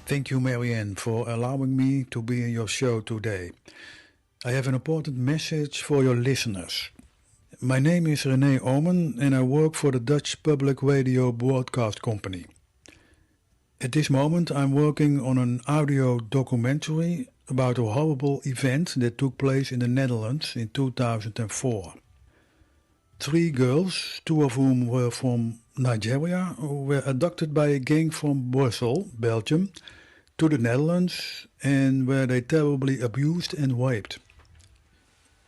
Thank you, Maryann, for allowing me to be in your show today. I have an important message for your listeners. My name is Maryann Okon and I work for the Dutch Public Radio Broadcast Company. At this moment, I'm working on an audio documentary about a horrible event that took place in the Netherlands in 2004. Three girls, two of whom were from Nigeria, were abducted by a gang from Brussels, Belgium, to the Netherlands and where they terribly abused and raped.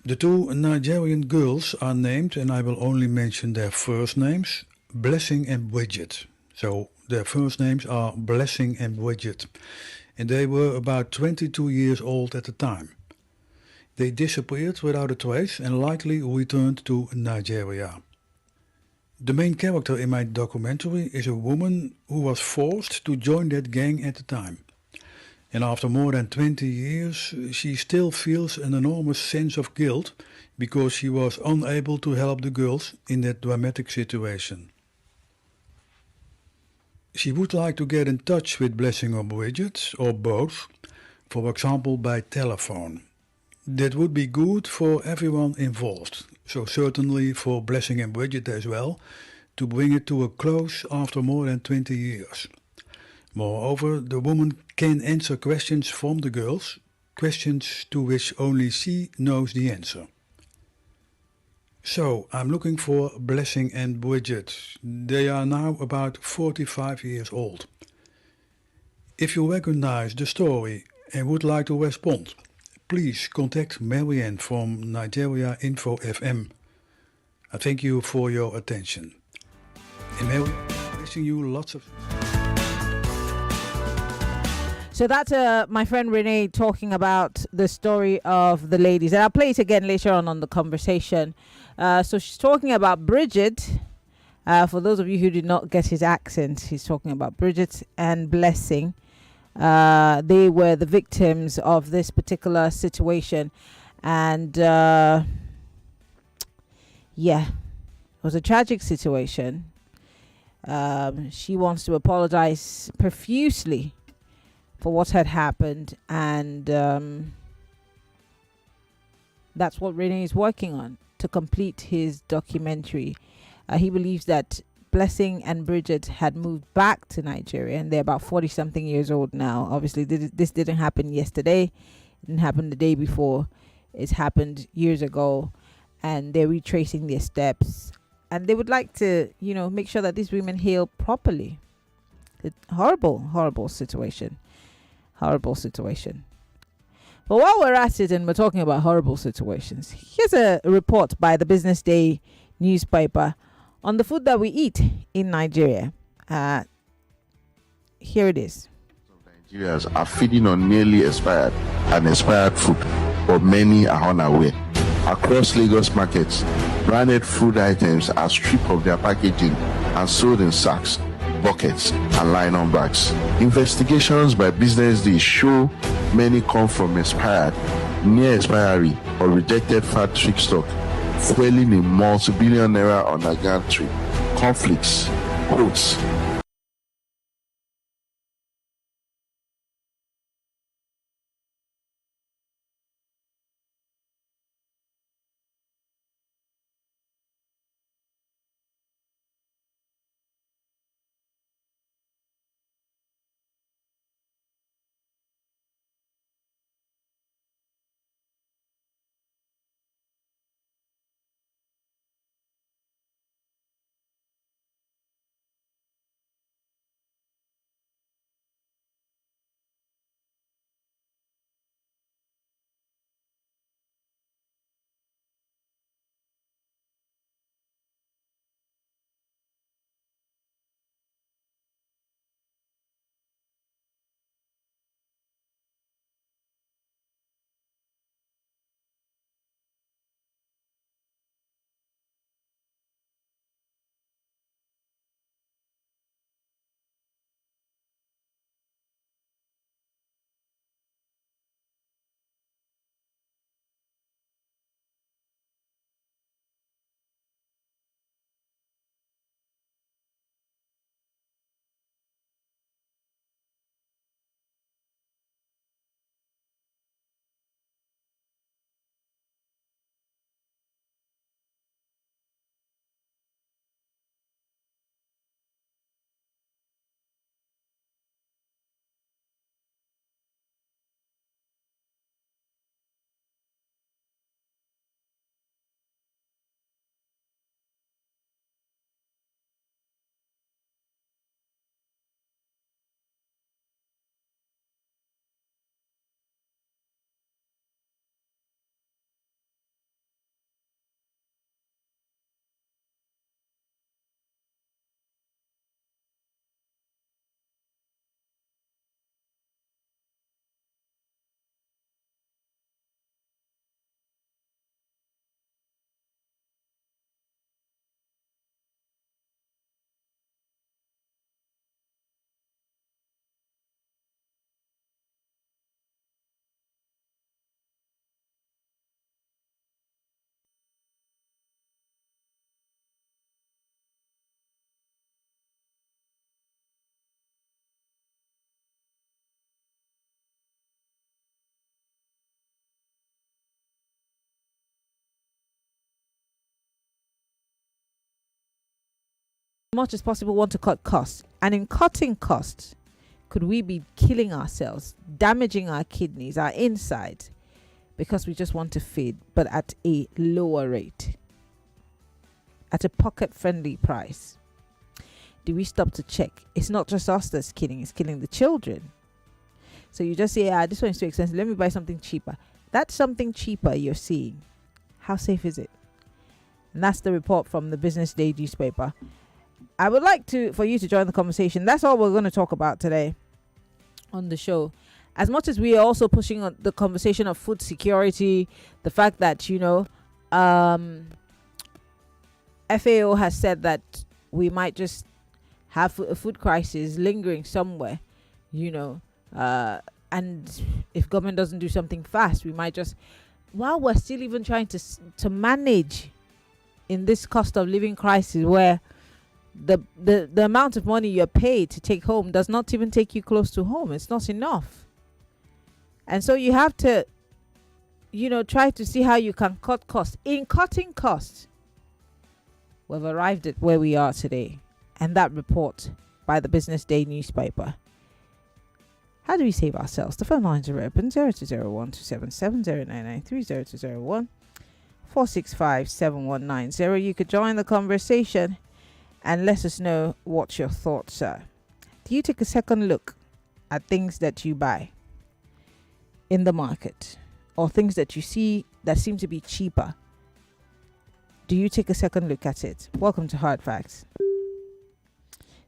The two Nigerian girls are named, and I will only mention their first names, Blessing and Bridget. So their first names are Blessing and Bridget, and they were about 22 years old at the time. They disappeared without a trace and likely returned to Nigeria. The main character in my documentary is a woman who was forced to join that gang at the time. And after more than 20 years, she still feels an enormous sense of guilt because she was unable to help the girls in that dramatic situation. She would like to get in touch with Blessing or Bridget, or both, for example by telephone. That would be good for everyone involved, so certainly for Blessing and Bridget as well, to bring it to a close after more than 20 years. Moreover, the woman can answer questions from the girls, questions to which only she knows the answer. So, I'm looking for Blessing and Bridget. They are now about 45 years old. If you recognize the story and would like to respond, please contact Maryann from Nigeria Info FM. I thank you for your attention. And Maryann, wishing you lots of... So that's my friend Renee talking about the story of the ladies. And I'll play it again later on the conversation. So she's talking about Bridget. For those of you who did not get his accent, he's talking about Bridget and Blessing. They were the victims of this particular situation. And yeah, it was a tragic situation. She wants to apologize profusely for what had happened, and that's what Renee is working on to complete his documentary. He believes that Blessing and Bridget had moved back to Nigeria, and they're about 40 something years old now. Obviously this didn't happen yesterday, it didn't happen the day before, it happened years ago, and they're retracing their steps, and they would like to make sure that these women heal properly. Horrible situation. Horrible situation. But while we're at it and we're talking about horrible situations, here's a report by the Business Day newspaper on the food that we eat in Nigeria. Here it is. Nigerians are feeding on nearly expired and expired food, but many are unaware. Across Lagos markets, branded food items are stripped of their packaging and sold in sacks, buckets, and nylon bags. Investigations by Business Day show many come from expired, near expiry, or rejected factory stock, fueling a multi-billion naira underground trade. Conflicts, quotes, much as possible want to cut costs. And in cutting costs, could we be killing ourselves, damaging our kidneys, our insides, because we just want to feed, but at a lower rate, at a pocket-friendly price? Do we stop to check? It's not just us that's killing, it's killing the children. So you just say, this one is too expensive, let me buy something cheaper. That's something cheaper you're seeing. How safe is it? And that's the report from the Business Day newspaper. I would like for you to join the conversation. That's all we're going to talk about today on the show. As much as we are also pushing on the conversation of food security, the fact that, FAO has said that we might just have a food crisis lingering somewhere, and if government doesn't do something fast, we might just, while we're still even trying to manage in this cost of living crisis, where the amount of money you're paid to take home does not even take you close to home. It's not enough. And so you have to, try to see how you can cut costs. In cutting costs, we've arrived at where we are today. And that report by the Business Day newspaper. How do we save ourselves? The phone lines are open. 0201 277 0993 0201 465 7190. You could join the conversation and let us know what your thoughts are. Do you take a second look at things that you buy in the market, or things that you see that seem to be cheaper? Do you take a second look at it? Welcome to Hard Facts.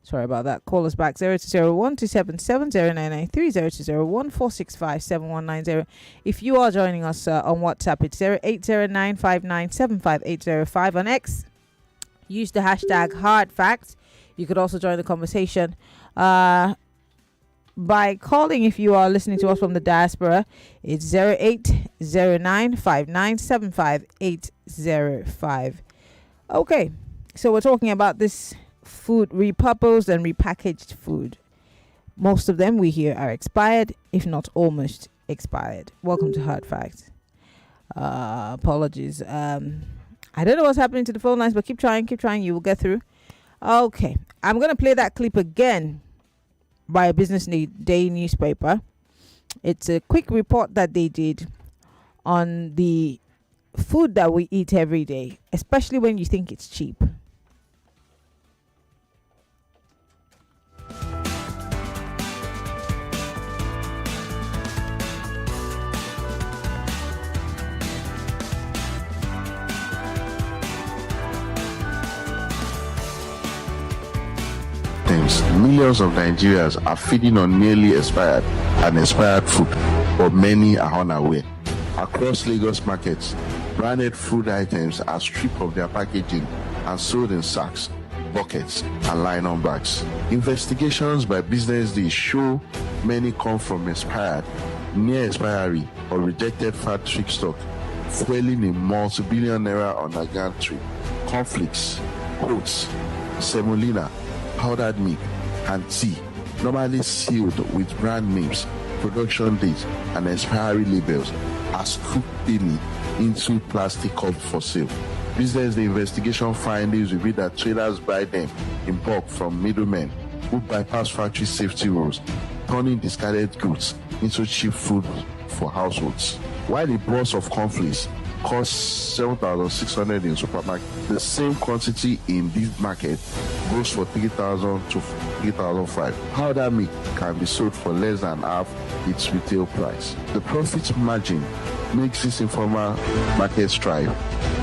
Sorry about that. Call us back 0201 277 0993 0201 465 7190. If you are joining us on WhatsApp, it's 0809 5975805. On X, use the hashtag Hard Facts. You could also join the conversation by calling. If you are listening to us from the diaspora, it's 0809 5975805. Okay, so we're talking about this food, repurposed and repackaged food. Most of them we hear are expired, if not almost expired. Welcome to Hard Facts. Apologies. I don't know what's happening to the phone lines, but keep trying. You will get through. Okay, I'm going to play that clip again by a Business Day newspaper. It's a quick report that they did on the food that we eat every day, especially when you think it's cheap. Millions of Nigerians are feeding on nearly expired and expired food, but many are unaware. Across Lagos markets, branded food items are stripped of their packaging and sold in sacks, buckets, and nylon bags. Investigations by Business Day show many come from expired, near expiry, or rejected factory stock, fueling a multi-billion naira underground trade. Conflicts, oats, semolina, powdered milk, and tea, normally sealed with brand names, production dates, and expiry labels, are scooped daily into plastic cups for sale. Business Day investigation findings reveal that traders buy them in bulk from middlemen who bypass factory safety rules, turning discarded goods into cheap food for households. While the box of cornflakes costs 7,600 in supermarket, the same quantity in this market goes for 3,000 to 3,500. Powder milk can be sold for less than half its retail price. The profit margin makes this informal market thrive,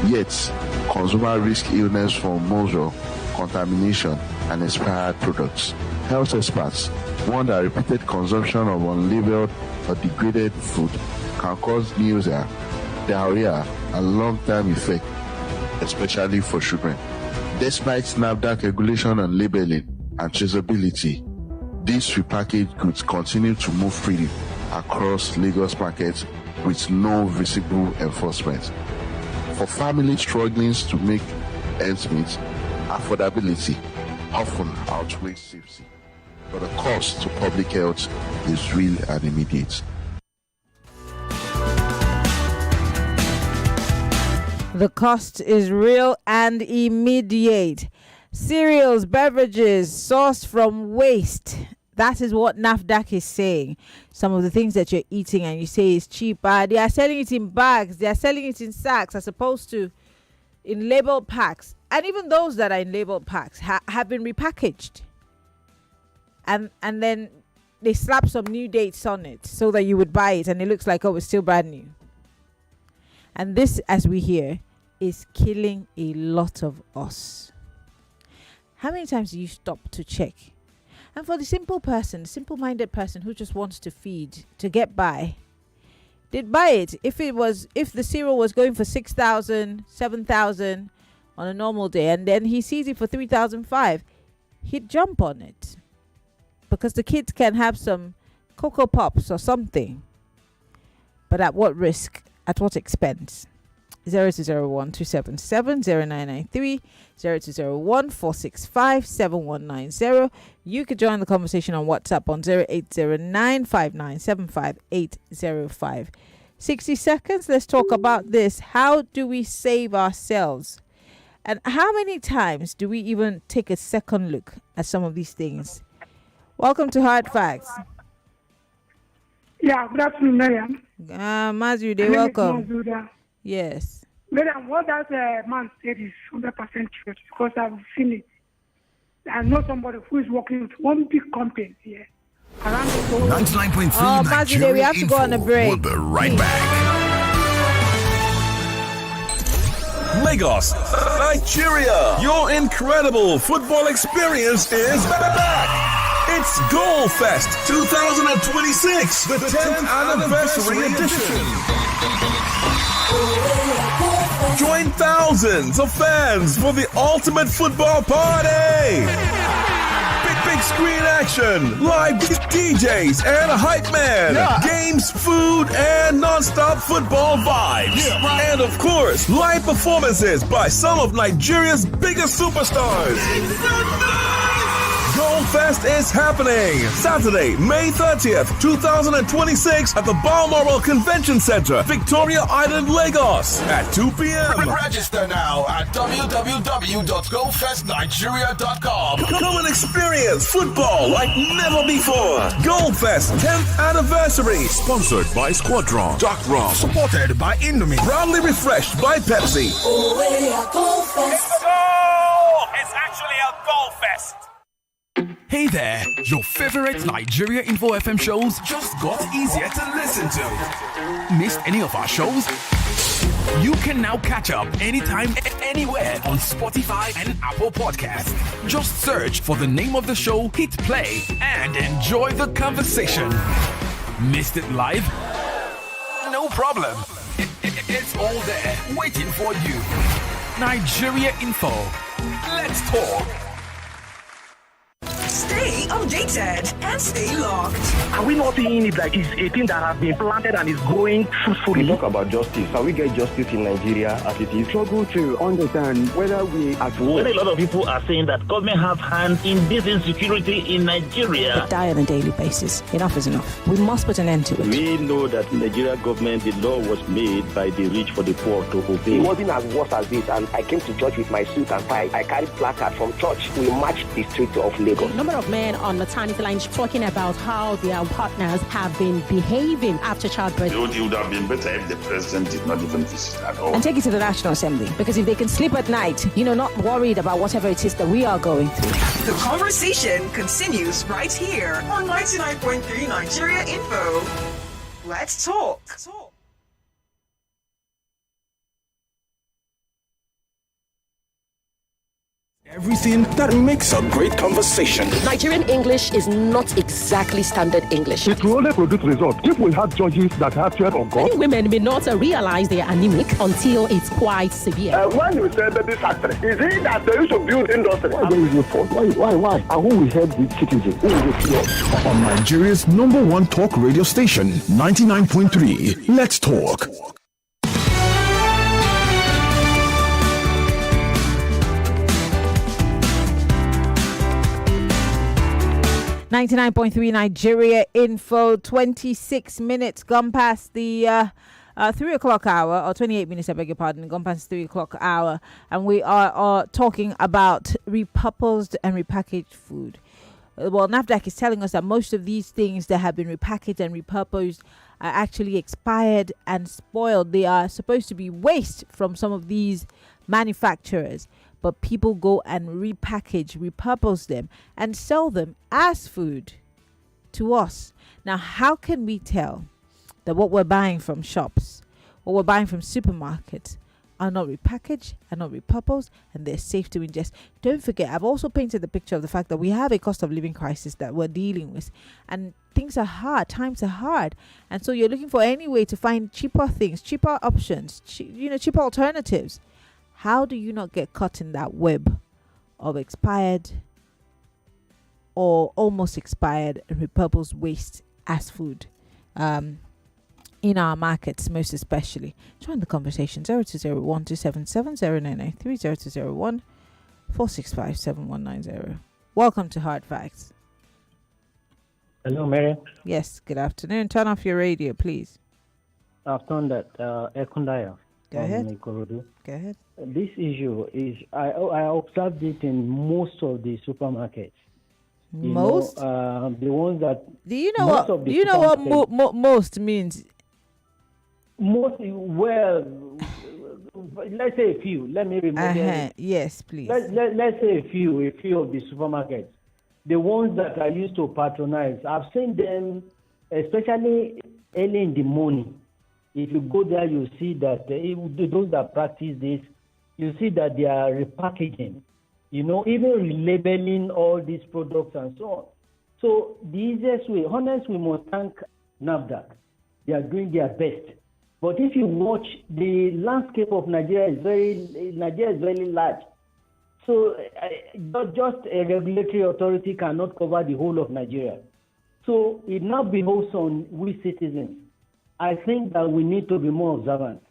yet consumers risk illness from moisture, contamination, and expired products. Health experts warn that repeated consumption of unlabeled or degraded food can cause nausea, diarrhea, and long-term effect, especially for children. Despite NAFDAC regulation on labeling and traceability, these repackaged goods continue to move freely across Lagos markets with no visible enforcement. For families struggling to make ends meet, affordability often outweighs safety, but the cost to public health is real and immediate. The cost is real and immediate. Cereals, beverages, sourced from waste. That is what NAFDAC is saying. Some of the things that you're eating and you say is cheaper, they are selling it in bags, they are selling it in sacks as opposed to in labeled packs. And even those that are in labeled packs have been repackaged. And then they slap some new dates on it so that you would buy it and it looks like, oh, it's still brand new. And this, as we hear, is killing a lot of us. How many times do you stop to check? And for the simple-minded person who just wants to feed, to get by, they'd buy it. If the cereal was going for 6,000, 7,000 on a normal day, and then he sees it for 3,500, he'd jump on it. Because the kids can have some Cocoa Pops or something. But at what risk? At what expense? 0201-277-0993, 0201-465-7190. You could join the conversation on WhatsApp on 0809-5975-805. 60 seconds, let's talk about this. How do we save ourselves? And how many times do we even take a second look at some of these things? Welcome to Hard Facts. Yeah, good afternoon, Maryann. Mazude, welcome. Yes. Maryann, what that man said is 100% true because I've seen it. I know somebody who is working with one big company here around the world. 99.3 Oh, Mazude, we have to go on a break. We'll be right back. Lagos, Nigeria. Your incredible football experience is back. It's Goal Fest 2026, the 10th anniversary edition. Join thousands of fans for the ultimate football party. Big screen action, live DJs and a hype man, games, food, and non-stop football vibes. And of course, live performances by some of Nigeria's biggest superstars. Goal Fest is happening Saturday, May 30th, 2026 at the Balmoral Convention Center, Victoria Island, Lagos at 2 p.m. Register now at www.goalfestnigeria.com. Come and experience football like never before. Goal Fest 10th anniversary. Sponsored by Squadron, Dark Rum. Supported by Indomie. Proudly refreshed by Pepsi. It's actually a Goal Fest. Hey there, your favorite Nigeria Info FM shows just got easier to listen to. Missed any of our shows? You can now catch up anytime, anywhere on Spotify and Apple Podcasts. Just search for the name of the show, hit play, and enjoy the conversation. Missed it live? No problem. It's all there, waiting for you. Nigeria Info. Let's talk. Stay updated and stay locked. Are we not seeing it like it's a thing that has been planted and is growing fruitfully? We talk about justice. Can we get justice in Nigeria as it is? Struggle to understand whether we at war. When a lot of people are saying that government have hands in this insecurity in Nigeria. They die on a daily basis. Enough is enough. We must put an end to it. We know that Nigeria government, the law was made by the rich for the poor to obey. It wasn't as worse as this, and I came to church with my suit and tie. I carried placard from church. We marched the streets of Lagos. Number of men on maternity lines talking about how their partners have been behaving after childbirth. It would have been better if the president did not even visit at all. And take it to the National Assembly, because if they can sleep at night, not worried about whatever it is that we are going through. The conversation continues right here on 99.3 Nigeria Info. Let's talk. Everything that makes a great conversation. Nigerian English is not exactly standard English. It will only produce results if we have judges that have fear of God. Many women may not realize they are anemic until it's quite severe. When you say baby factory, is it that they used to build industry? Why is your fault? Why? And who will help the citizens? Who will fear? On Nigeria's #1 talk radio station, 99.3. Let's talk. 99.3 Nigeria Info. 26 minutes gone past the 3 o'clock hour, or 28 minutes, I beg your pardon, gone past 3 o'clock hour, and we are talking about repurposed and repackaged food. Well, NAFDAC is telling us that most of these things that have been repackaged and repurposed are actually expired and spoiled. They are supposed to be waste from some of these manufacturers, but people go and repurpose them and sell them as food to us. Now, how can we tell that what we're buying from shops, what we're buying from supermarkets, are not repackaged, are not repurposed, and they're safe to ingest? Don't forget, I've also painted the picture of the fact that we have a cost of living crisis that we're dealing with, and things are hard, times are hard, and so you're looking for any way to find cheaper things, cheaper options, cheaper alternatives. How do you not get caught in that web of expired or almost expired and repurposed waste as food? In our markets, most especially. Join the conversation. 0201 277 0993 0201 465 7190. Welcome to Hard Facts. Hello, Mary. Yes, good afternoon. Turn off your radio, please. I've done that. Ekundaya. Go ahead. Ikorodu. Go ahead. This issue is, I observed it in most of the supermarkets. Most? The ones that... Do you know what most means? Most, well, let's say a few. Let me remember. Yes, please. Let's say a few of the supermarkets. The ones that I used to patronize, I've seen them, especially early in the morning. If you go there, you see that those that practice this, you see that they are repackaging, even relabeling all these products and so on. So the easiest way, honestly, we must thank NAFDAC. They are doing their best. But if you watch, the landscape of Nigeria is very large. So just a regulatory authority cannot cover the whole of Nigeria. So it now behoves on we citizens. I think that we need to be more observant.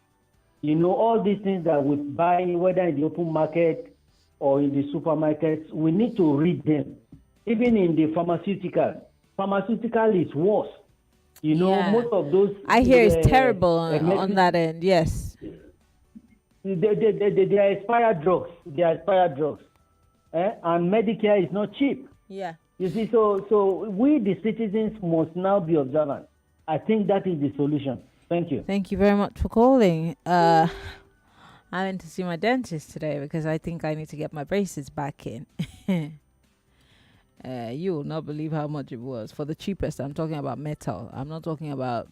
All these things that we buy, whether in the open market or in the supermarkets, we need to read them. Even in the pharmaceutical is worse. Most of those... I hear it's terrible on that end, yes. They are expired drugs. And Medicare is not cheap. Yeah. You see, so we, the citizens, must now be observant. I think that is the solution. Thank you. Thank you very much for calling. I went to see my dentist today because I think I need to get my braces back in. You will not believe how much it was. For the cheapest, I'm talking about metal. I'm not talking about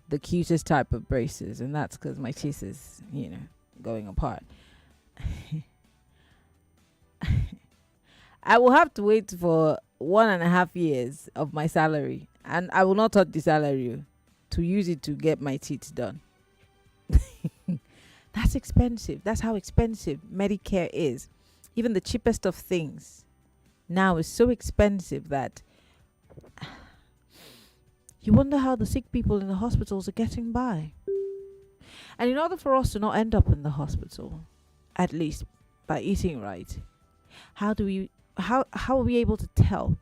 the cutest type of braces. And that's because my teeth is, going apart. I will have to wait for 1.5 years of my salary. And I will not touch the salary to use it to get my teeth done. That's expensive. That's how expensive Medicare is. Even the cheapest of things now is so expensive that you wonder how the sick people in the hospitals are getting by. And in order for us to not end up in the hospital, at least by eating right, how are we able to tell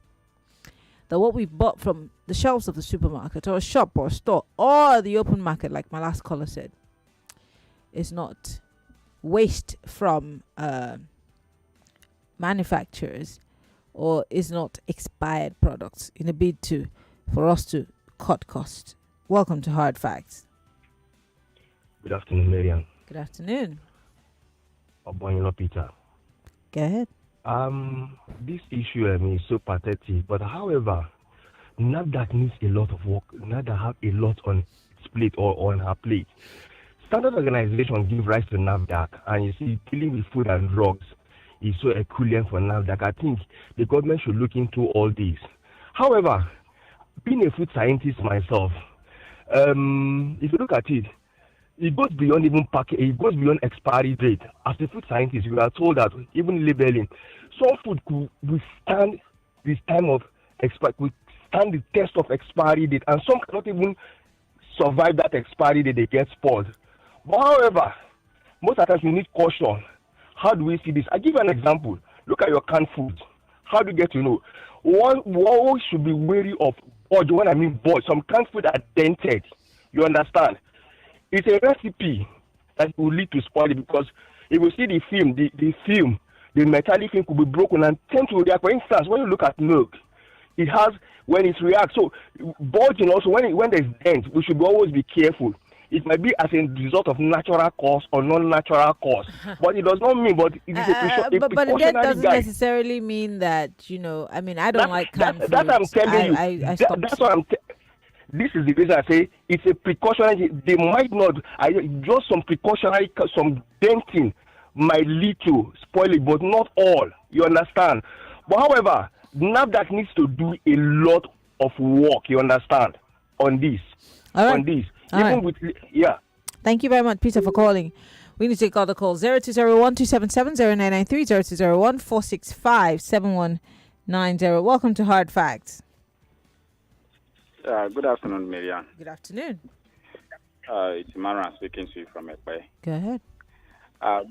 that what we've bought from the shelves of the supermarket or a shop or a store or the open market, like my last caller said, is not waste from manufacturers or is not expired products in a bid for us to cut cost? Welcome to Hard Facts. Good afternoon, Maryann. Good afternoon. Oboyinlo Peter. Go ahead. This issue is so pathetic, but however, NAFDAC needs a lot of work. NAFDAC have a lot on its plate or on her plate. Standard organization give rise to NAFDAC, and you see, dealing with food and drugs is so equivalent for NAFDAC. I think the government should look into all this. However, being a food scientist myself, if you look at it, it goes beyond even packaging. It goes beyond expiry date. As a food scientist, we are told that even labeling, some food could withstand this time of withstand the test of expiry date, and some cannot even survive that expiry date. They get spoiled. But however, most of the times we need caution. How do we see this? I give you an example. Look at your canned food. How do you get to know? One should be wary of budge. When I mean budge, some canned food are dented. You understand? it's a recipe that will lead to spoil it, because if you see the film, the metallic film could be broken and tend to react. For instance, when you look at milk, it has, when it reacts, so bulging also, when there's dent, we should always be careful. It might be as a result of natural cause or non-natural cause, but it does not mean. But it is a but that doesn't guide. necessarily mean that, I mean, I don't like canned fruits. That I'm telling you. That's what I'm. This is the reason I say it's a precautionary. They might not. Just some precautionary, some denting might lead to spoil it, but not all. You understand? But however, NAFDAC needs to do a lot of work. You understand? On this. All right. On this. All Even right. with, yeah. Thank you very much, Peter, for calling. We need to take all the calls. 0201-277-0993, 0201-465-7190. Welcome to Hard Facts. Good afternoon, Maryann. Good afternoon. It's Maryann speaking to you from Ekpe. Go ahead.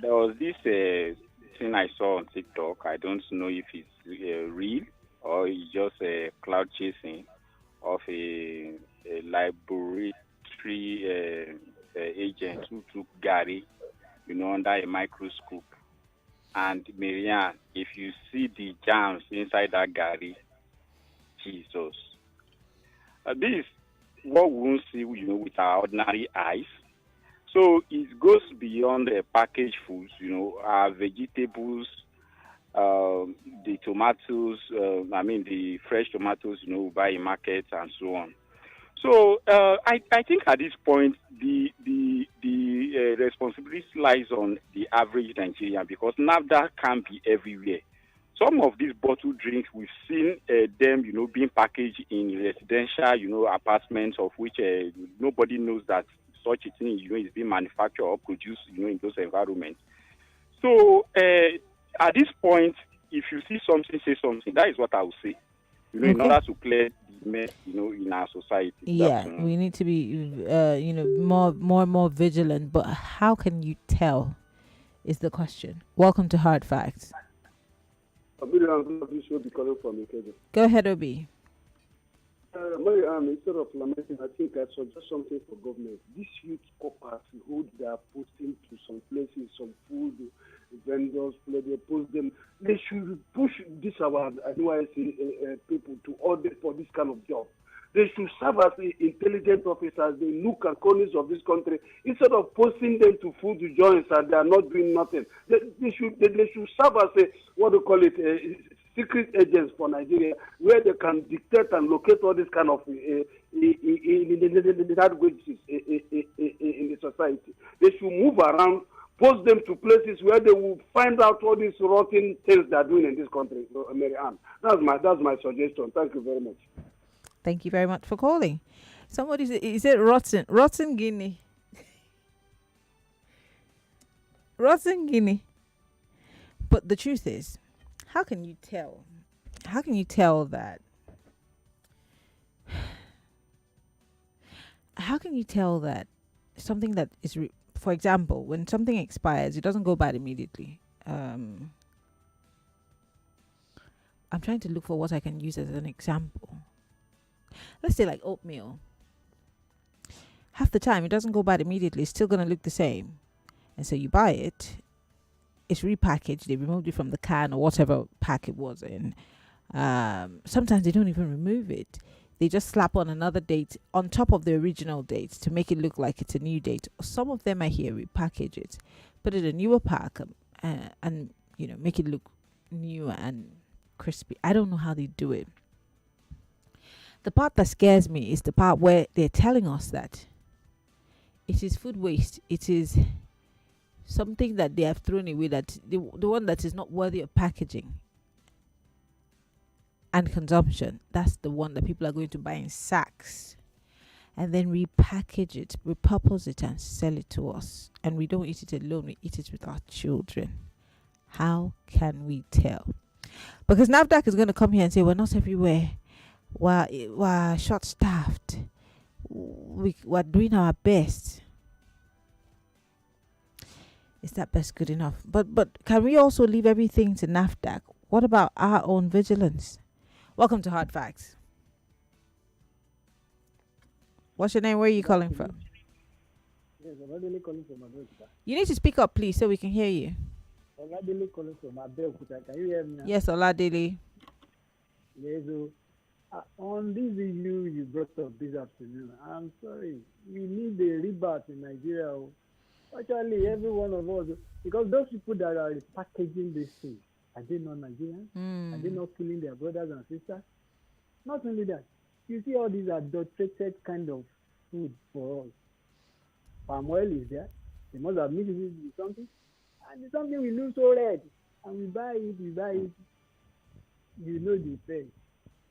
There was this thing I saw on TikTok. I don't know if it's real or it's just a cloud chasing of a laboratory agent who took Gary, under a microscope. And Maryann, if you see the germs inside that Gary, Jesus. This is what we won't see, with our ordinary eyes. So it goes beyond the packaged foods, our vegetables, the tomatoes, the fresh tomatoes, we buy in markets and so on. So I think at this point, the responsibility lies on the average Nigerian, because NAFDAC can't be everywhere. Some of these bottled drinks, we've seen them, being packaged in residential, apartments, of which nobody knows that such a thing, is being manufactured or produced, in those environments. So at this point, if you see something, say something. That is what I would say. In order to clear the mess, in our society. Yeah, we need to be, more vigilant. But how can you tell? Is the question. Welcome to Hard Facts. Go ahead, Obi. Maryann, instead of lamenting, I think I suggest something for government. These youth corpers who they are posting to some places, some food vendors, they post them. They should push this our NYC people to order for this kind of job. They should serve as the intelligent officers, the nook and corners of this country, instead of posting them to food joints and they are not doing nothing. They should serve as secret agents for Nigeria, where they can dictate and locate all this kind of languages in the society. They should move around, post them to places where they will find out all these rotten things they are doing in this country. Maryann, that's my suggestion. Thank you very much. Thank you very much for calling. Somebody said rotten guinea. Rotten guinea. But the truth is, how can you tell? How can you tell that? How can you tell that something that is, for example, when something expires, it doesn't go bad immediately? I'm trying to look for what I can use as an example. Let's say like oatmeal. Half the time, it doesn't go bad immediately. It's still going to look the same. And so you buy it. It's repackaged. They removed it from the can or whatever pack it was in. Sometimes they don't even remove it. They just slap on another date on top of the original date to make it look like it's a new date. Some of them, I hear, repackage it, put it in a newer pack, and make it look new and crispy. I don't know how they do it. The part that scares me is the part where they're telling us that it is food waste. It is something that they have thrown away, that the one that is not worthy of packaging and consumption. That's the one that people are going to buy in sacks and then repackage it, repurpose it and sell it to us. And we don't eat it alone, we eat it with our children. How can we tell? Because NAFDAC is going to come here and say, we're not everywhere. We're short-staffed. We're doing our best. Is that best good enough? But can we also leave everything to NAFDAC? What about our own vigilance? Welcome to Hard Facts. What's your name? Where are you calling from? Yes, Oladele calling from Abeokuta. You need to speak up, please, so we can hear you. Oladele calling from Abeokuta. Can you hear me now? Yes, Oladele. Yes, so, on this issue you brought up this afternoon, I'm sorry. We need a rebirth in Nigeria. Actually, every one of us, because those people that are packaging this thing, are they not Nigerians? Are they not killing their brothers and sisters? Not only that, you see all these adulterated kind of food for us. Palm oil is there. They must have mixed it with something. And it's something we look so red. And we buy it. You know the effect.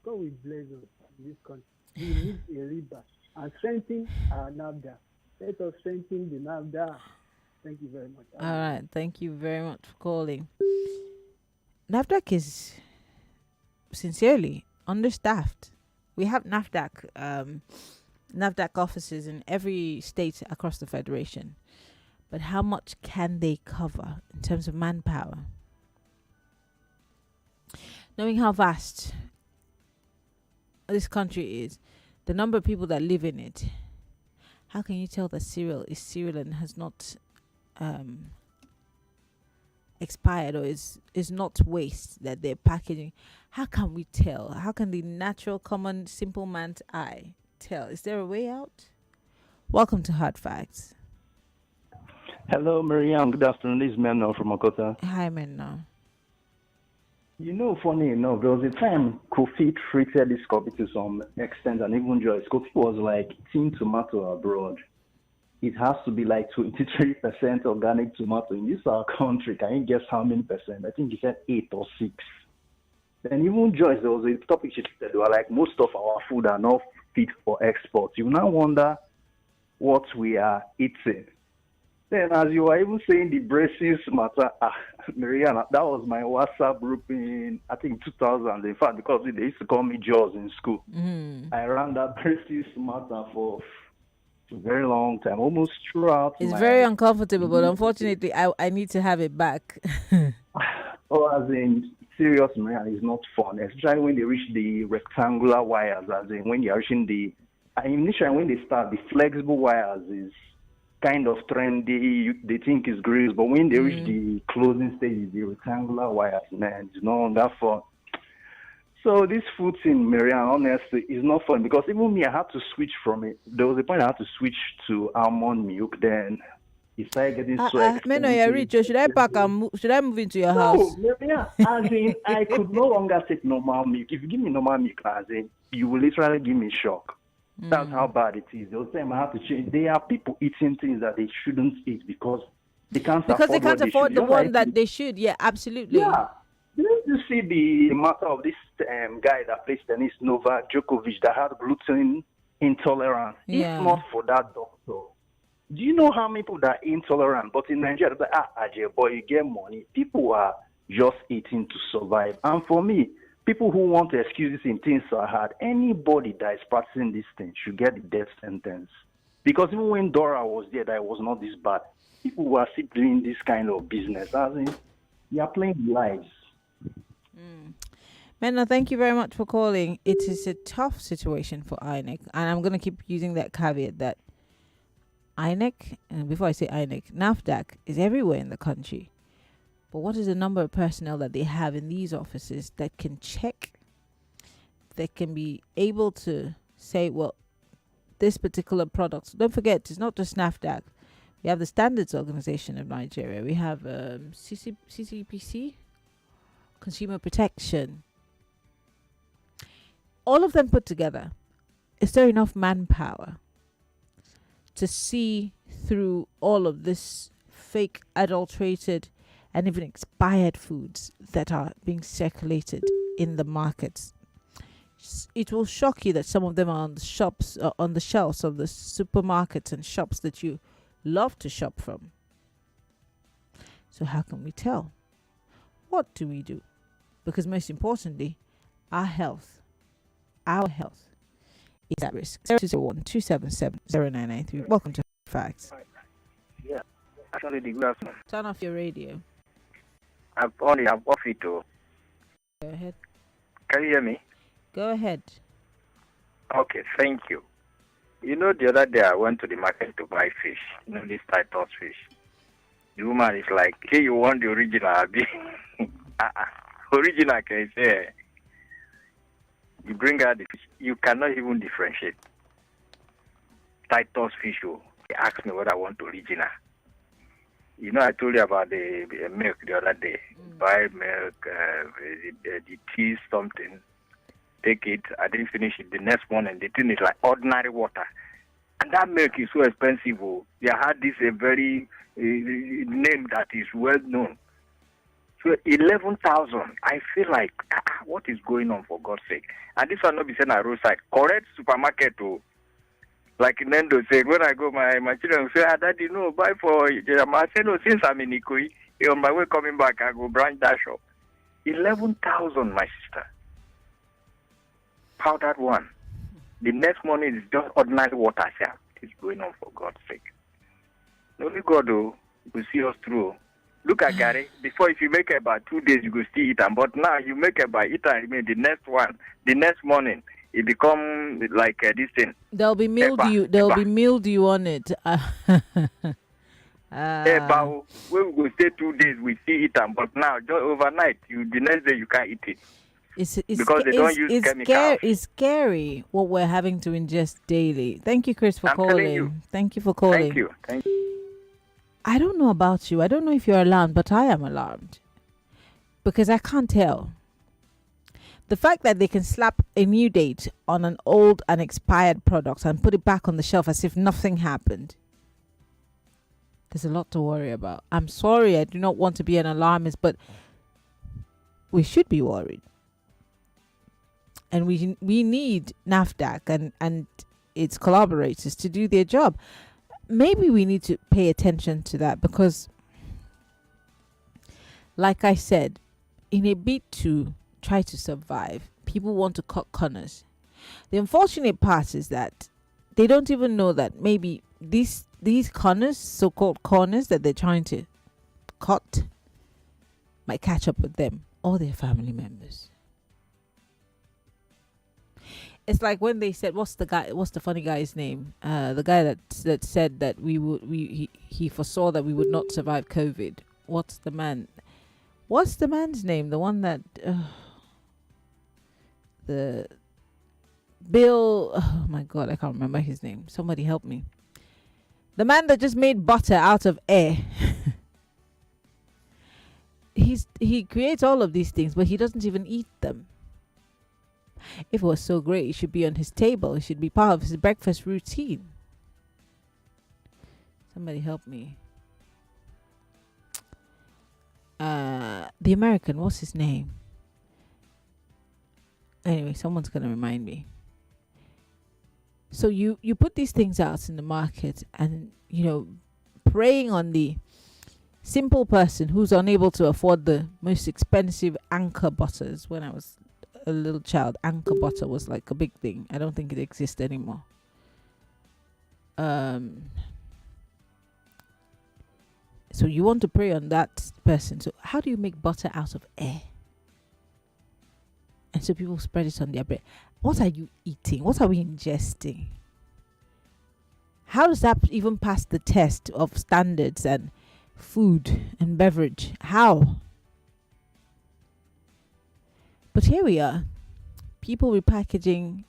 God will bless us in this country. We need a rebirth and strengthen our NAFDA. Let us strengthen the NAFDA. Thank you very much. All right. Thank you very much for calling. NAFDAC is sincerely understaffed. We have NAFDAC offices in every state across the federation. But how much can they cover in terms of manpower? Knowing how vast this country is, the number of people that live in it, how can you tell that cereal is cereal and has not expired or is not waste that they're packaging? How can we tell? How can the natural, common, simple man's eye tell? Is there a way out? Welcome to Hard Facts. Hello, Maryann. Good afternoon. This is Menno from Okota. Hi, Menno. You know, funny enough, there was a time Kofi treated this coffee to some extent, and even Joyce. Kofi was like, tin tomato abroad. It has to be like 23% organic tomato. In this our country, can you guess how many percent? I think he said 8 or 6. Then even Joyce, there was a topic she said, they were like, most of our food are not fit for export. You now wonder what we are eating. Then, as you were even saying the braces matter, Maryann, that was my WhatsApp group in, I think, 2000. In fact, because they used to call me Jaws in school. I ran that braces matter for a very long time, almost throughout. It's very uncomfortable, but unfortunately, I need to have it back. As in, serious, Maryann, it's not fun, especially when they reach the rectangular wires, as in when you're reaching initially when they start, the flexible wires is kind of trendy, they think it's great, but when they reach the closing stage, the rectangular wires, man, it's no longer fun. So this food thing, Maryann, honestly, is not fun because even me, I had to switch from it. There was a point I had to switch to almond milk, then it started getting so expensive. Menno, Richo, should I move into your house? No, Maryann, as in, I could no longer take normal milk. If you give me normal milk, as in, you will literally give me shock. That's how bad it is. They'll say I have to change. There are people eating things that they shouldn't eat because they can't afford the one that they should. Yeah, absolutely. Yeah. Didn't you see the matter of this guy that plays tennis, Novak Djokovic, that had gluten intolerance? Yeah. If not for that doctor, do you know how many people that are intolerant? But in Nigeria, they're like, Ajay, boy, you get money. People are just eating to survive. And for me, people who want excuses in things are hard. Anybody that is practicing this thing should get the death sentence. Because even when Dora was there, that it was not this bad. People were still doing this kind of business. As in, they are playing lives. Menno, thank you very much for calling. It is a tough situation for INEC. And I'm going to keep using that caveat that INEC, and before I say INEC, NAFDAC is everywhere in the country. But what is the number of personnel that they have in these offices that can check, that can be able to say, well, this particular product, don't forget, it's not just NAFDAC. We have the Standards Organization of Nigeria. We have CCPC, Consumer Protection. All of them put together. Is there enough manpower to see through all of this fake, adulterated, and even expired foods that are being circulated in the markets? It will shock you that some of them are on the shelves of the supermarkets and shops that you love to shop from. So how can we tell? What do we do? Because most importantly, our health is at risk. 0201-277-0993. Welcome to Facts. Yeah, actually, good afternoon. Turn off your radio. I'm off it too. Go ahead. Can you hear me? Go ahead. Okay, thank you. You know, the other day I went to the market to buy fish. You know, this Titus fish. The woman is like, hey, you want the original? Original, can you say? You bring out the fish. You cannot even differentiate. Titus fish, oh. He asked me what I want original. You know, I told you about the milk the other day. Buy milk, the tea, something. Take it. I didn't finish it. The next morning, the thing is like ordinary water. And that milk is so expensive. Oh. They had this a very name that is well known. So 11,000. I feel like, what is going on for God's sake? And this will not be sent at roadside. Correct supermarket, oh. Like Nendo said, when I go, my children will say, Daddy, no, buy for Jeremiah. I say, no, since I'm in Ikoyi, on my way coming back, I go branch that shop. 11,000, my sister. Powdered one. The next morning is just ordinary water. What is going on for God's sake? Only God, though, will see us through. Look at Gary. Before, if you make about 2 days, you go still eat them. But now you make about eat and remain. The next morning, it become like this thing. There'll be mildew. There'll be mildew on it. We will stay 2 days. We still eat them. But now, just overnight, the next day you can't eat it. Because they don't use chemicals. It's scary what we're having to ingest daily. Thank you, Chris, for calling. Thank you for calling. Thank you. I don't know about you. I don't know if you're alarmed, but I am alarmed. Because I can't tell. The fact that they can slap a new date on an old and expired product and put it back on the shelf as if nothing happened. There's a lot to worry about. I'm sorry, I do not want to be an alarmist, but we should be worried. And we need NAFDAC and its collaborators to do their job. Maybe we need to pay attention to that because, like I said, in a bid to try to survive, people want to cut corners. The unfortunate part is that they don't even know that maybe these corners, so-called corners that they're trying to cut, might catch up with them or their family members. It's like when they said, what's the funny guy's name? The guy that said that he foresaw that we would not survive COVID. What's the man's name? The one that the Bill, oh my God, I can't remember his name. Somebody help me. The man that just made butter out of air. He creates all of these things, but he doesn't even eat them. If it was so great, it should be on his table. It should be part of his breakfast routine. Somebody help me. The American, what's his name? Anyway, someone's going to remind me. So you put these things out in the market and, preying on the simple person who's unable to afford the most expensive Anchor butters. When I was a little child, Anchor butter was like a big thing. I don't think it exists anymore. So you want to prey on that person. So how do you make butter out of air? And so people spread it on their bread. What are you eating? What are we ingesting? How does that even pass the test of standards and food and beverage? How? But here we are. People repackaging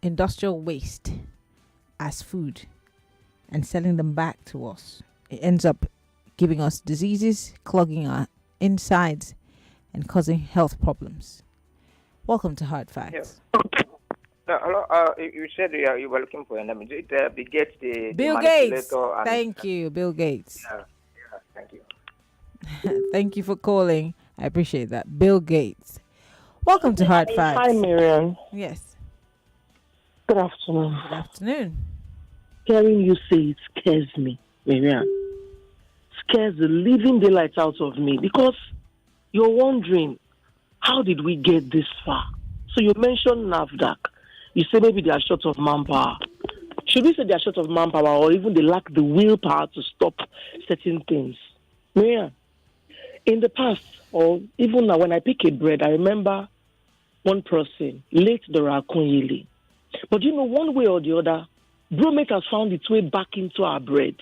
industrial waste as food and selling them back to us. It ends up giving us diseases, clogging our insides, and causing health problems. Welcome to Hard Facts. Yeah. Hello. You said you were looking for a name. Is it Bill Gates? Bill Gates. Thank you, Bill Gates. Yeah. Thank you. Thank you for calling. I appreciate that. Bill Gates. Welcome to Hard Facts. Hi, Maryann. Yes. Good afternoon. Good afternoon. Hearing you say it scares me, Maryann. Scares the living daylights out of me because you're wondering, how did we get this far? So you mentioned NAFDAC. You say maybe they are short of manpower. Should we say they are short of manpower or even they lack the willpower to stop certain things? Maryann, in the past, or even now when I pick a bread, I remember one person, late Dora Akunyili. But one way or the other, bromate has found its way back into our breads.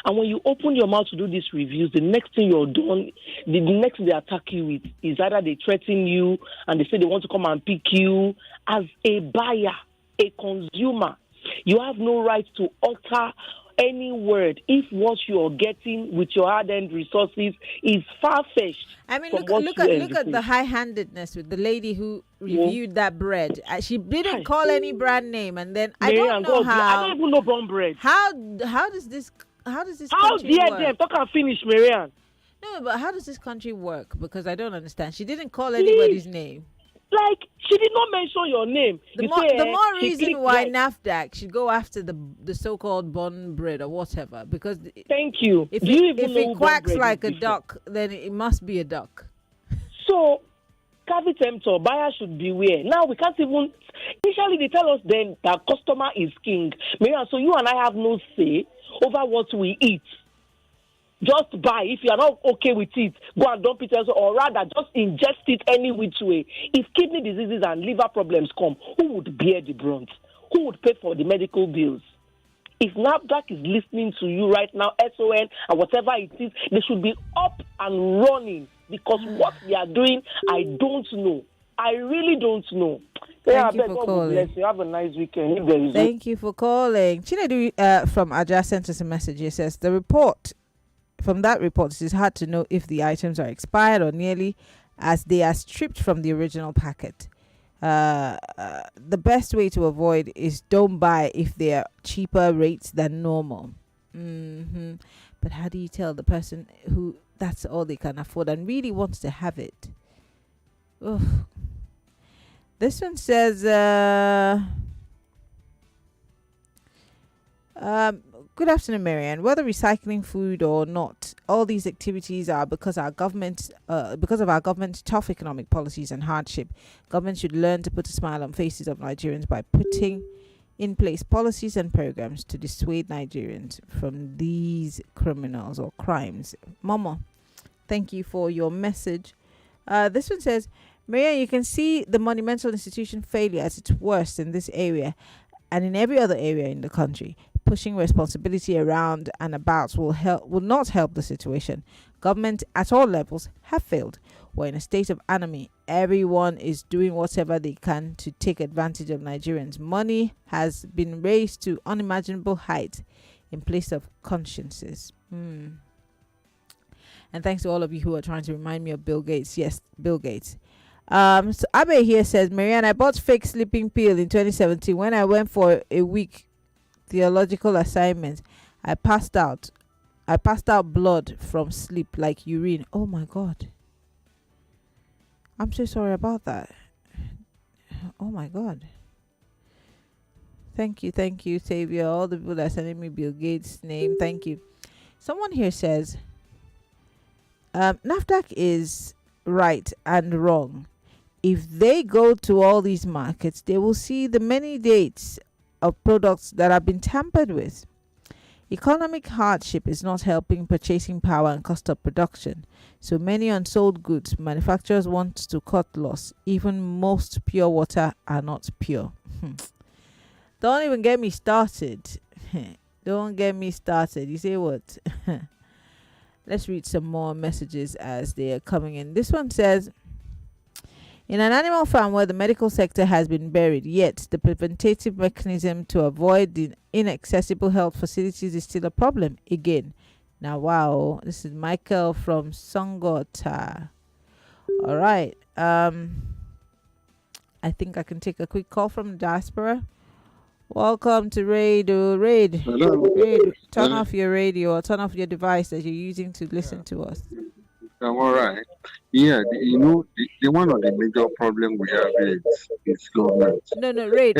And when you open your mouth to do these reviews, the next thing you're done, the next thing they attack you with is either they threaten you and they say they want to come and pick you. As a buyer, a consumer, you have no right to utter any word if what you're getting with your hard-earned resources is far-fetched. I mean, look at the high-handedness with the lady who reviewed that bread. She didn't call any brand name, and then I don't know how. I don't even know brown bread. How does this How country dare work? them talk and finish, Maryann? No, but how does this country work? Because I don't understand. She didn't call anybody's name. Like, she did not mention your name. The more reason why NAFDAC should go after the so-called bun bread or whatever. Because thank you. If Do you even if know it who quacks bun bread like a is duck, then it must be a duck. So, Cavi Temptor, buyers should beware. Now, we can't even... Initially, they tell us then that customer is king. Maryann, so you and I have no say over what we eat. Just buy. If you are not okay with it, go and dump it elsewhere, or rather just ingest it any which way. If kidney diseases and liver problems come, who would bear the brunt? Who would pay for the medical bills? If NAFDAC is listening to you right now, SON and whatever it is, they should be up and running, because what they are doing, I don't know. I really don't know. Thank you for calling. Bless you. Have a nice weekend. If there is Thank you for calling. Chinedu from Aja sent us a message. He says, from that report, it is hard to know if the items are expired or nearly, as they are stripped from the original packet. The best way to avoid is don't buy if they are cheaper rates than normal. But how do you tell the person who that's all they can afford and really wants to have it? Ugh. This one says, good afternoon, Maryann. Whether recycling food or not, all these activities are because of our government's tough economic policies and hardship. Government should learn to put a smile on faces of Nigerians by putting in place policies and programs to dissuade Nigerians from these criminals or crimes. Mama, thank you for your message. This one says, Maryann, you can see the monumental institution failure at its worst in this area and in every other area in the country. Pushing responsibility around and about will not help the situation. Government at all levels have failed. We're in a state of anarchy. Everyone is doing whatever they can to take advantage of Nigerians. Money has been raised to unimaginable heights in place of consciences. And thanks to all of you who are trying to remind me of Bill Gates. Yes, Bill Gates. So Abe here says, Maryann, I bought fake sleeping pill in 2017 when I went for a week theological assignment. I passed out blood from sleep like urine. Oh my God. I'm so sorry about that. Oh my God. Thank you, Savior. All the people that are sending me Bill Gates' name. Thank you. Someone here says, NAFDAC is right and wrong. If they go to all these markets, they will see the many dates of products that have been tampered with. Economic hardship is not helping purchasing power and cost of production. So many unsold goods, manufacturers want to cut loss. Even most pure water are not pure. Don't even get me started. Don't get me started. You say what? Let's read some more messages as they are coming in. This one says, in an animal farm where the medical sector has been buried, yet the preventative mechanism to avoid the inaccessible health facilities is still a problem again. Now, wow, this is Michael from Songota. All right. I think I can take a quick call from the diaspora. Welcome to Radio Raid. Hello. Raid. Turn off your radio or turn off your device that you're using to listen to us. I'm all right. Yeah, the one of the major problem we have is government. No, Raid.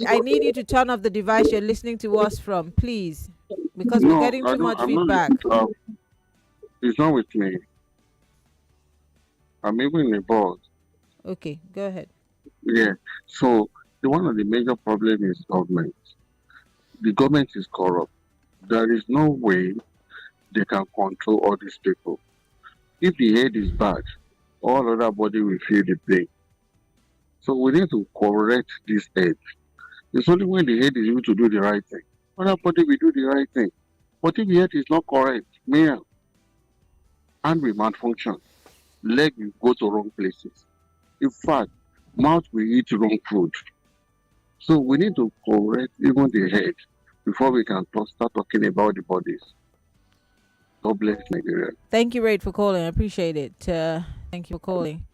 I need you to turn off the device you're listening to us from, please, because we're getting too much feedback. It's not with me. I'm even in the board. Okay, go ahead. Yeah. So one of the major problem is government. The government is corrupt. There is no way they can control all these people. If the head is bad, all other body will feel the pain. So we need to correct this head. It's only when the head is able to do the right thing. Other body will do the right thing. But if the head is not correct, man, hand will malfunction. Leg will go to wrong places. In fact, mouth will eat wrong food. So we need to correct even the head before we can start talking about the bodies. God bless Nigeria. Thank you, Raid, for calling. I appreciate it. Thank you for calling.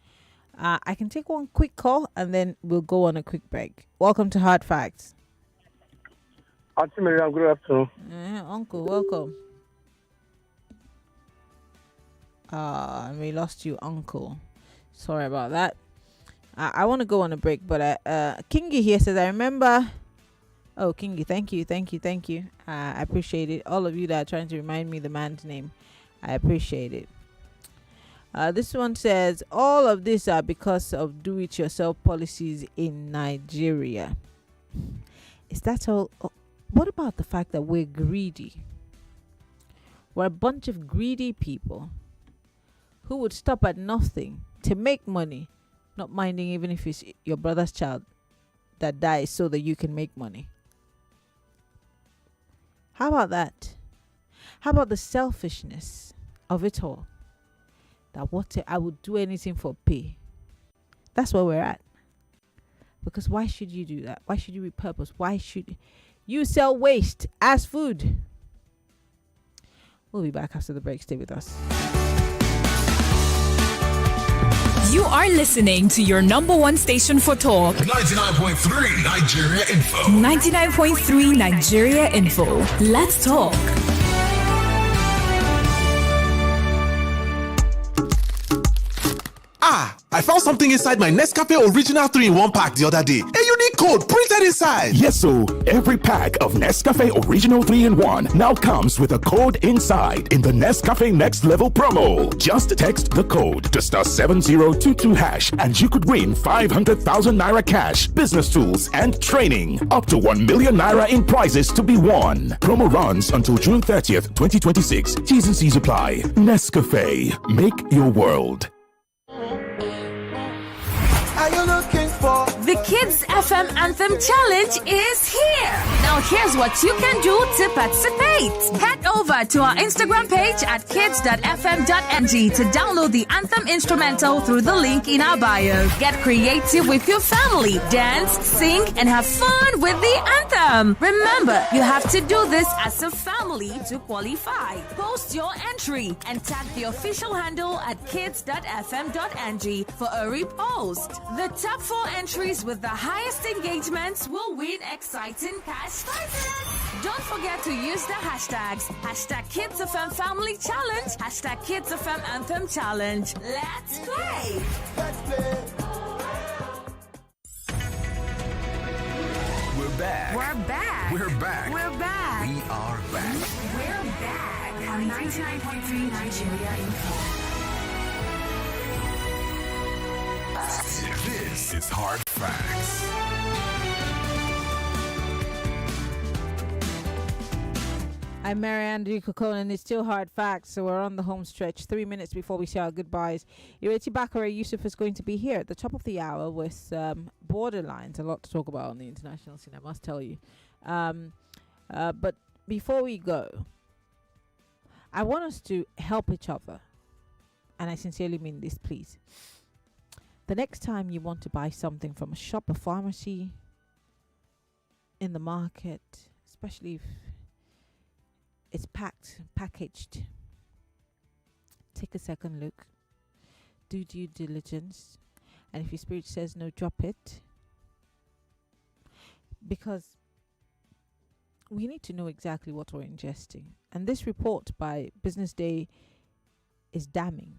I can take one quick call and then we'll go on a quick break. Welcome to Hard Facts. Auntie Maryann, good afternoon. Uncle, welcome. We lost you, Uncle. Sorry about that. I want to go on a break, but Kingy here says, I remember. Oh, Kingy, thank you. I appreciate it. All of you that are trying to remind me the man's name, I appreciate it. This one says, all of this are because of do-it-yourself policies in Nigeria. Is that all? What about the fact that we're greedy? We're a bunch of greedy people who would stop at nothing to make money, not minding even if it's your brother's child that dies so that you can make money. How about that? How about the selfishness of it all? That I would do anything for pay. That's where we're at. Because why should you do that? Why should you repurpose? Why should you sell waste as food? We'll be back after the break. Stay with us. You are listening to your number one station for talk. 99.3 Nigeria Info. 99.3 Nigeria Info. Let's talk. I found something inside my Nescafe Original 3-in-1 pack the other day. A unique code printed inside. Yes, so every pack of Nescafe Original 3-in-1 now comes with a code inside in the Nescafe Next Level promo. Just text the code to *7022# and you could win 500,000 naira cash, business tools, and training. Up to 1 million naira in prizes to be won. Promo runs until June 30th, 2026. T's and C's apply. Nescafe. Make your world. Are you looking for? The Kids FM Anthem Challenge is here. Now here's what you can do to participate. Head over to our Instagram page at kids.fm.ng to download the Anthem instrumental through the link in our bio. Get creative with your family. Dance, sing, and have fun with the anthem. Remember, you have to do this as a family to qualify. Post your entry and tag the official handle at kids.fm.ng for a repost. The top 4 entries with the highest engagements will win exciting cash prizes. Don't forget to use the hashtags #KidsFM Family Challenge, #KidsFM Anthem Challenge. Let's play. We're back. We are back. We are back on 99.3 Nigeria Info. This is Hard Facts. I'm Maryann Okon, and it's still Hard Facts, so we're on the home stretch. 3 minutes before we say our goodbyes. Ireti Bakare Yusuf is going to be here at the top of the hour with Borderlines. A lot to talk about on the international scene, I must tell you. But before we go, I want us to help each other. And I sincerely mean this, please. The next time you want to buy something from a shop, a pharmacy, in the market, especially if it's packaged, take a second look, do due diligence, and if your spirit says no, drop it. Because we need to know exactly what we're ingesting. And this report by Business Day is damning.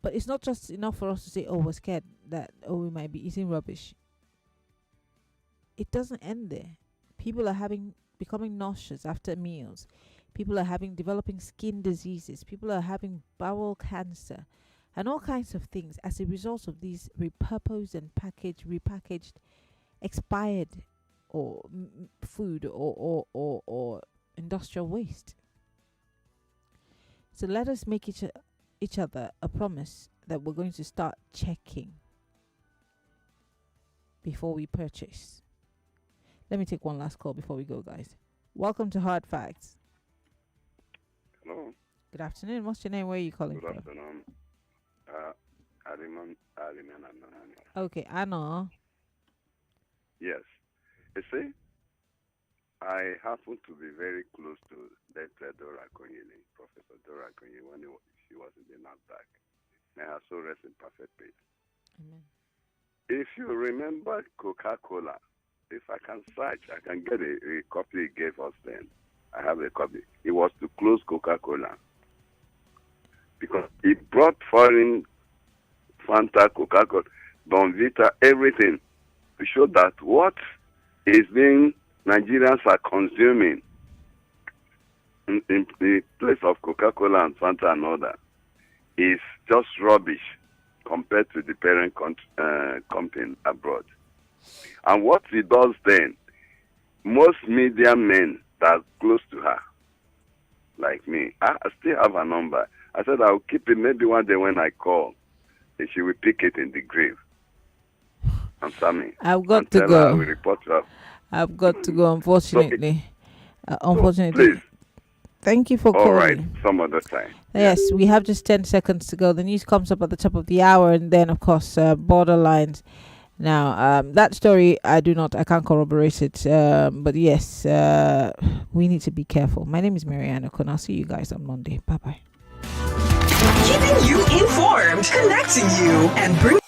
But it's not just enough for us to say, oh, we're scared that, we might be eating rubbish. It doesn't end there. People are becoming nauseous after meals. People are developing skin diseases. People are having bowel cancer and all kinds of things as a result of these repurposed and repackaged, expired or food or industrial waste. So let us make each other a promise that we're going to start checking before we purchase. Let me take one last call before we go, guys. Welcome to Hard Facts. Hello. Good afternoon. What's your name? Where are you calling Good from? afternoon. Ariman. Okay, Anna. Yes. You see, I happen to be very close to that Dora Konyele, Professor Dora Konyele, when she was in the NASDAQ. May her soul rest in perfect peace. Amen. If you remember Coca-Cola, if I can search, I can get a copy he gave us then. I have a copy. It was to close Coca-Cola. Because he brought foreign Fanta, Coca-Cola, Bonvita, everything to show that what is being Nigerians are consuming in the place of Coca-Cola and Fanta and all that is just rubbish compared to the parent company abroad. And what he does then, most media men that are close to her, like me, I still have a number. I said I'll keep it. Maybe one day when I call, she will pick it in the grave. I'm Sammy. I've got to go. I will report to her. I've got to go, unfortunately. Unfortunately. Please. Thank you for calling. All right, some other time. Yes, we have just 10 seconds to go. The news comes up at the top of the hour, and then, of course, borderlines. Now, that story, I can't corroborate it. But yes, we need to be careful. My name is Maryann Okon. I'll see you guys on Monday. Bye-bye. Keeping you informed, connecting you, and bringing